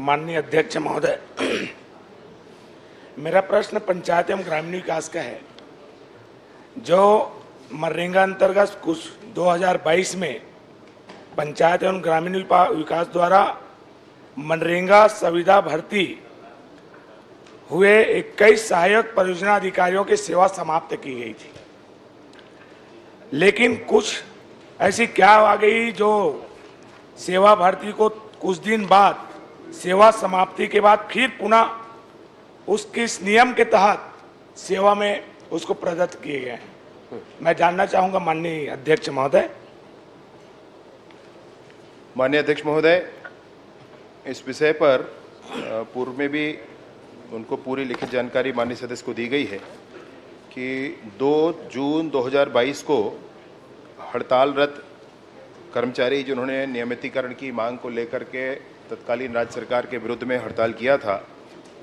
माननीय अध्यक्ष महोदय, मेरा प्रश्न पंचायत एवं ग्रामीण विकास का है। जो मनरेगा अंतर्गत कुछ 2022 में पंचायत एवं ग्रामीण विकास द्वारा मनरेगा संविदा भर्ती हुए 21 सहायक परियोजना अधिकारियों की सेवा समाप्त की गई थी, लेकिन कुछ ऐसी क्या आ गई जो सेवा भर्ती को कुछ दिन बाद सेवा समाप्ति के बाद फिर पुनः उसके इस नियम के तहत सेवा में उसको प्रदत्त किए गए हैं। मैं जानना चाहूंगा माननीय अध्यक्ष महोदय। माननीय अध्यक्ष महोदय, इस विषय पर पूर्व में भी उनको पूरी लिखित जानकारी माननीय सदस्य को दी गई है कि 2 जून 2022 को हड़तालरत कर्मचारी जिन्होंने नियमितीकरण की मांग को लेकर के तत्कालीन राज्य सरकार के विरुद्ध में हड़ताल किया था,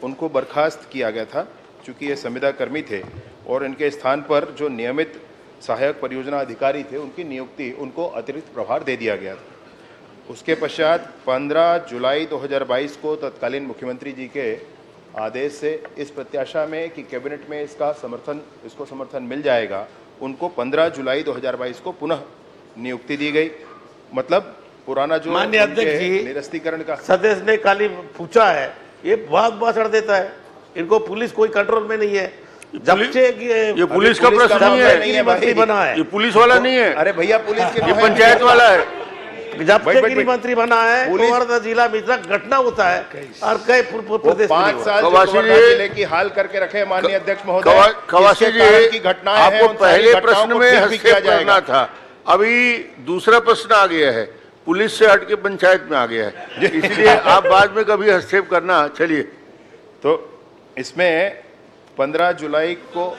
उनको बर्खास्त किया गया था। चूँकि ये संविदा कर्मी थे और इनके स्थान पर जो नियमित सहायक परियोजना अधिकारी थे, उनकी नियुक्ति उनको अतिरिक्त प्रभार दे दिया गया था। उसके पश्चात 15 जुलाई 2022 को तत्कालीन मुख्यमंत्री जी के आदेश से इस प्रत्याशा में कि कैबिनेट में इसको समर्थन मिल जाएगा, उनको 15 जुलाई 2022 को पुनः नियुक्ति दी गई। मतलब पुराना जो माननीय अध्यक्ष जी निरस्तीकरण का सदस्य ने खाली पूछा है, ये बहुत भाषण देता है। इनको पुलिस कोई कंट्रोल में नहीं है। जब से ये पुलिस का प्रश्न नहीं है, मंत्री बना है, ये पुलिस वाला नहीं है। अरे भैया, पुलिस के ये पंचायत वाला है। जब से गृह मंत्री बना है गोवर्धन जिला में इतना घटना होता है और कई प्रदेश 5 साल जिले की हाल करके रखे। माननीय अध्यक्ष महोदय, खवासी जी, आपको पहले प्रश्न में हस्तक्षेप करना था, अभी दूसरा प्रश्न आ गया है, पुलिस से हट के पंचायत में आ गया है, इसलिए आप बाद में कभी हस्तक्षेप करना। चलिए, तो इसमें 15 जुलाई को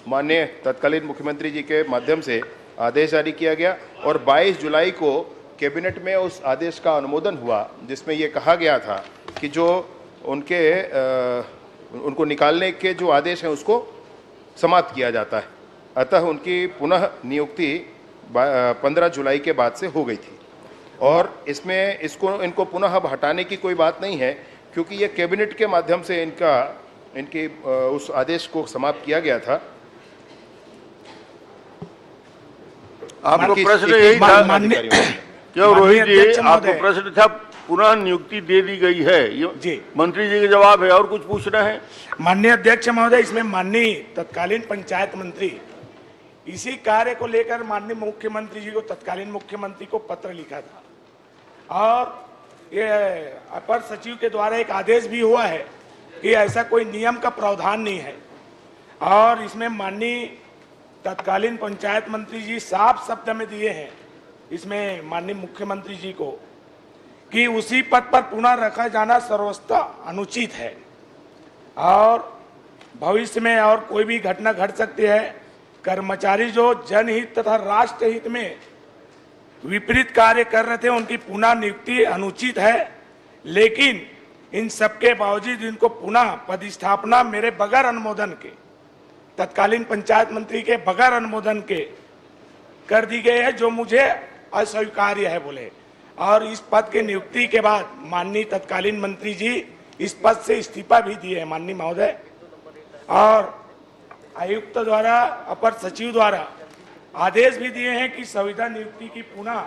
माननीय तत्कालीन मुख्यमंत्री जी के माध्यम से आदेश जारी किया गया और 22 जुलाई को कैबिनेट में उस आदेश का अनुमोदन हुआ, जिसमें ये कहा गया था कि जो उनको निकालने के जो आदेश हैं उसको समाप्त किया जाता है। अतः उनकी पुनः नियुक्ति 15 जुलाई के बाद से हो गई थी और इसमें इनको पुनः अब हटाने की कोई बात नहीं है, क्योंकि ये कैबिनेट के माध्यम से इनकी उस आदेश को समाप्त किया गया था। आपको प्रश्न यही था क्यों रोहित जी? आपको प्रश्न था पुनः नियुक्ति दे दी गई है, ये मंत्री जी का जवाब है, और कुछ पूछना है? माननीय अध्यक्ष महोदय, इसमें माननीय तत्कालीन पंचायत मंत्री इसी कार्य को लेकर माननीय मुख्यमंत्री जी को, तत्कालीन मुख्यमंत्री को पत्र लिखा था और ये अपर सचिव के द्वारा एक आदेश भी हुआ है कि ऐसा कोई नियम का प्रावधान नहीं है। और इसमें माननीय तत्कालीन पंचायत मंत्री जी साफ शब्द में दिए हैं इसमें माननीय मुख्यमंत्री जी को कि उसी पद पर पुनः रखा जाना सर्वथा अनुचित है और भविष्य में और कोई भी घटना घट सकती है। कर्मचारी जो जनहित तथा राष्ट्र हित में विपरीत कार्य कर रहे थे, उनकी पुनः नियुक्ति अनुचित है, लेकिन इन सबके बावजूद इनको पुनः पदस्थापना मेरे बगैर अनुमोदन के, तत्कालीन पंचायत मंत्री के बगैर अनुमोदन के कर दी गई है, जो मुझे अस्वीकार्य है बोले। और इस पद के नियुक्ति के बाद माननीय तत्कालीन मंत्री जी इस पद से इस्तीफा भी दिए हैं माननीय महोदय, और आयुक्त द्वारा, अपर सचिव द्वारा आदेश भी दिए हैं कि संविदा नियुक्ति की पुनः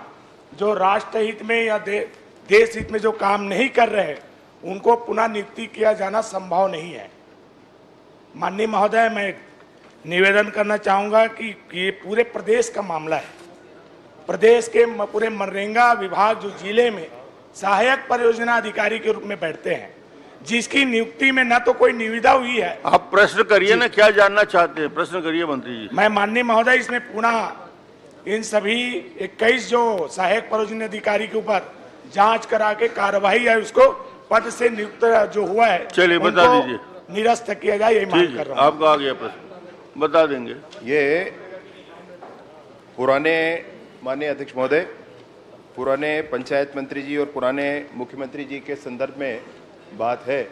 जो राष्ट्र हित में या देश हित में जो काम नहीं कर रहे हैं उनको पुनः नियुक्ति किया जाना संभव नहीं है। माननीय महोदय, मैं निवेदन करना चाहूंगा कि ये पूरे प्रदेश का मामला है। प्रदेश के पूरे मनरेगा विभाग जो जिले में सहायक परियोजना अधिकारी के रूप में बैठते हैं, जिसकी नियुक्ति में न तो कोई निविदा हुई है। आप प्रश्न करिए ना, क्या जानना चाहते हैं, प्रश्न करिए मंत्री जी। मैं माननीय महोदय, इसमें पुनः इन सभी 21 जो सहायक परियोजना अधिकारी के ऊपर जांच करा के कार्रवाई है, उसको पद से नियुक्त जो हुआ है, चलिए बता दीजिए, निरस्त किया जाए, यही मांग कर रहा हूं। आपका आ गया प्रश्न, बता देंगे। ये पुराने माननीय अध्यक्ष महोदय, पुराने पंचायत मंत्री जी और पुराने मुख्यमंत्री जी के संदर्भ में बात है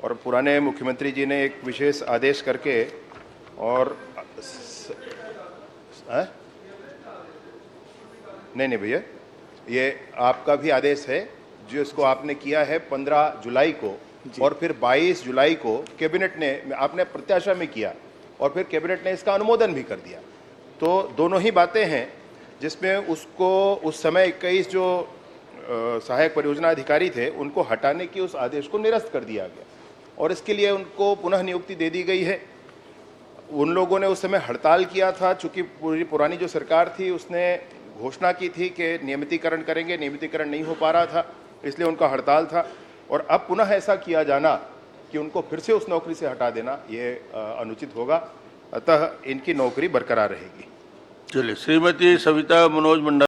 और पुराने मुख्यमंत्री जी ने एक विशेष आदेश करके और नहीं भैया, ये आपका भी आदेश है जिसको आपने किया है 15 जुलाई को और फिर 22 जुलाई को कैबिनेट ने, आपने प्रत्याशा में किया और फिर कैबिनेट ने इसका अनुमोदन भी कर दिया। तो दोनों ही बातें हैं जिसमें उसको उस समय 21 जो सहायक परियोजना अधिकारी थे उनको हटाने की उस आदेश को निरस्त कर दिया गया और इसके लिए उनको पुनः नियुक्ति दे दी गई है। उन लोगों ने उस समय हड़ताल किया था, चूंकि पूरी पुरानी जो सरकार थी उसने घोषणा की थी कि नियमितीकरण करेंगे, नियमितीकरण नहीं हो पा रहा था, इसलिए उनका हड़ताल था। और अब पुनः ऐसा किया जाना कि उनको फिर से उस नौकरी से हटा देना ये अनुचित होगा, अतः इनकी नौकरी बरकरार रहेगी। चलिए, श्रीमती सविता मनोज मंडल।